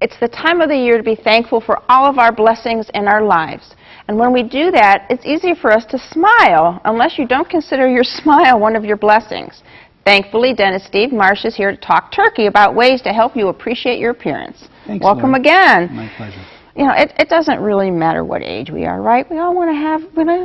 It's the time of the year to be thankful for all of our blessings in our lives. And when we do that, it's easier for us to smile, unless you don't consider your smile one of your blessings. Thankfully, dentist Steve Marsh is here to talk turkey about ways to help you appreciate your appearance. Thanks, Welcome Laura. again. My pleasure. You know, it doesn't really matter what age we are, right? We all want to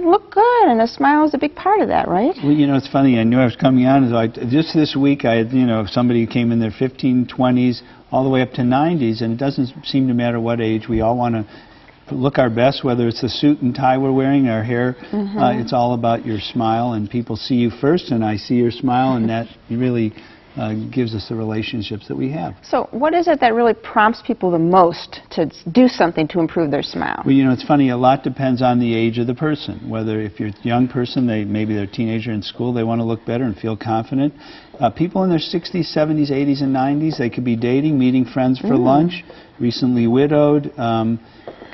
look good, and a smile is a big part of that, right? Well, you know, it's funny. I knew I was coming on. Just this week, I had, somebody who came in their 15, 20s, all the way up to 90s, and it doesn't seem to matter what age. We all want to look our best, whether it's the suit and tie we're wearing, our hair. It's all about your smile, and people see you first, and I see your smile, and that really gives us the relationships that we have. So what is it that really prompts people the most to do something to improve their smile? Well, you know, it's funny, a lot depends on the age of the person. Whether if you're a young person, maybe they're a teenager in school, they want to look better and feel confident. People in their 60s, 70s, 80s, and 90s, they could be dating, meeting friends for lunch, recently widowed,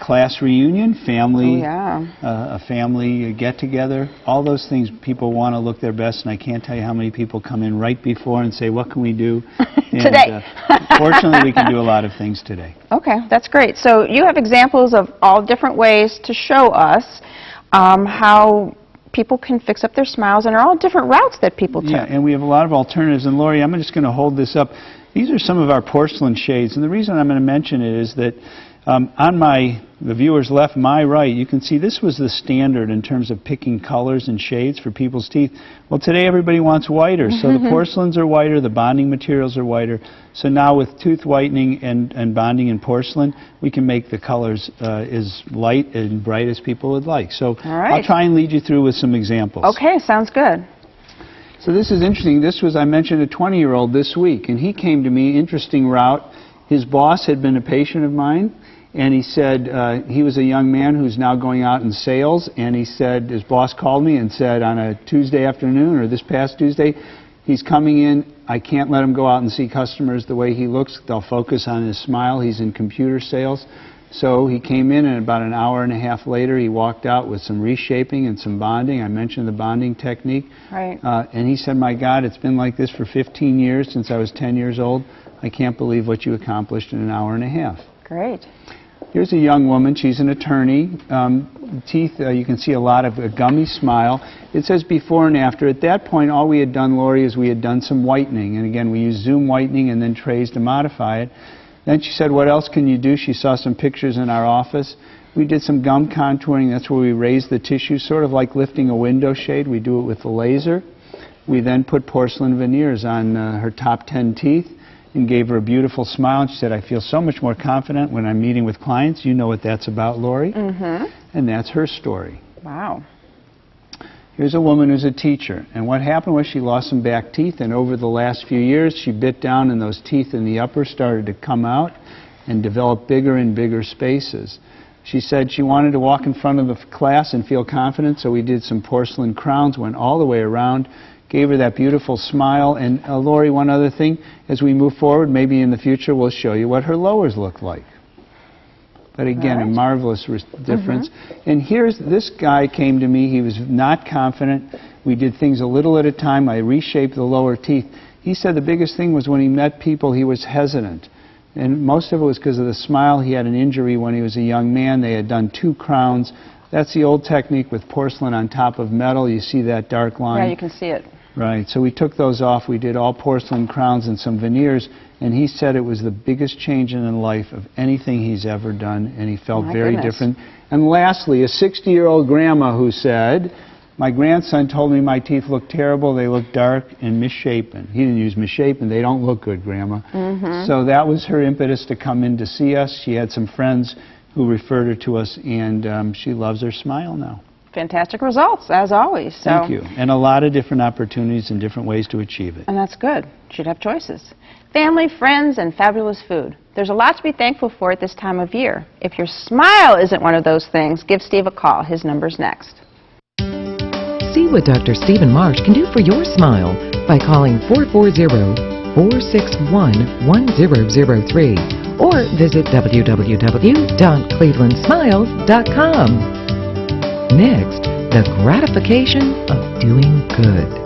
class reunion, family, a family get-together, all those things. People want to look their best, and I can't tell you how many people come in right before and say, what can we do? Today. Fortunately, we can do a lot of things today. Okay, that's great. So you have examples of all different ways to show us how people can fix up their smiles, and are all different routes that people take. Yeah, and we have a lot of alternatives. And Lori, I'm just going to hold this up. These are some of our porcelain shades, and the reason I'm going to mention it is that on the viewer's left, my right, you can see this was the standard in terms of picking colors and shades for people's teeth. Well, today everybody wants whiter, so the porcelains are whiter, the bonding materials are whiter. So now with tooth whitening and bonding in porcelain, we can make the colors as light and bright as people would like. So I'll try and lead you through with some examples. Okay, sounds good. So this is interesting. This was, I mentioned, a 20-year-old this week, and he came to me, interesting route. His boss had been a patient of mine, and he said he was a young man who's now going out in sales, and he said, his boss called me and said on a Tuesday afternoon, or this past Tuesday, he's coming in, I can't let him go out and see customers the way he looks. They'll focus on his smile. He's in computer sales. So he came in, and about an hour and a half later, he walked out with some reshaping and some bonding. I mentioned the bonding technique. Right. And he said, my God, it's been like this for 15 years since I was 10 years old. I can't believe what you accomplished in an hour and a half. Great. Here's a young woman. She's an attorney. Teeth, you can see a lot of a gummy smile. It says before and after. At that point, all we had done, Lori, is we had done some whitening. And again, we used zoom whitening and then trays to modify it. Then she said, what else can you do? She saw some pictures in our office. We did some gum contouring. That's where we raised the tissue, sort of like lifting a window shade. We do it with the laser. We then put porcelain veneers on her top 10 teeth and gave her a beautiful smile. And she said, I feel so much more confident when I'm meeting with clients. You know what that's about, Lori. And that's her story. Wow. Here's a woman who's a teacher. And what happened was she lost some back teeth, and over the last few years, she bit down and those teeth in the upper started to come out and develop bigger and bigger spaces. She said she wanted to walk in front of the class and feel confident, so we did some porcelain crowns, went all the way around, gave her that beautiful smile. And Lori, one other thing, as we move forward, maybe in the future, we'll show you what her lowers look like. But again, a marvelous difference. And here's, this guy came to me, he was not confident. We did things a little at a time. I reshaped the lower teeth. He said the biggest thing was when he met people, he was hesitant. And most of it was because of the smile. He had an injury when he was a young man. They had done 2 crowns. That's the old technique with porcelain on top of metal. You see that dark line? Yeah, you can see it. Right. So we took those off. We did all porcelain crowns and some veneers. And he said it was the biggest change in his life of anything he's ever done. And he felt very different. And lastly, a 60-year-old grandma who said, my grandson told me my teeth look terrible. They look dark and misshapen. He didn't use misshapen. They don't look good, Grandma. So that was her impetus to come in to see us. She had some friends who referred her to us, and she loves her smile now. Fantastic results, as always. So. Thank you. And a lot of different opportunities and different ways to achieve it. And that's good. You should have choices. Family, friends, and fabulous food. There's a lot to be thankful for at this time of year. If your smile isn't one of those things, give Steve a call. His number's next. See what Dr. Stephen Marsh can do for your smile by calling 440-461-1003 or visit www.clevelandsmiles.com. Next, the gratification of doing good.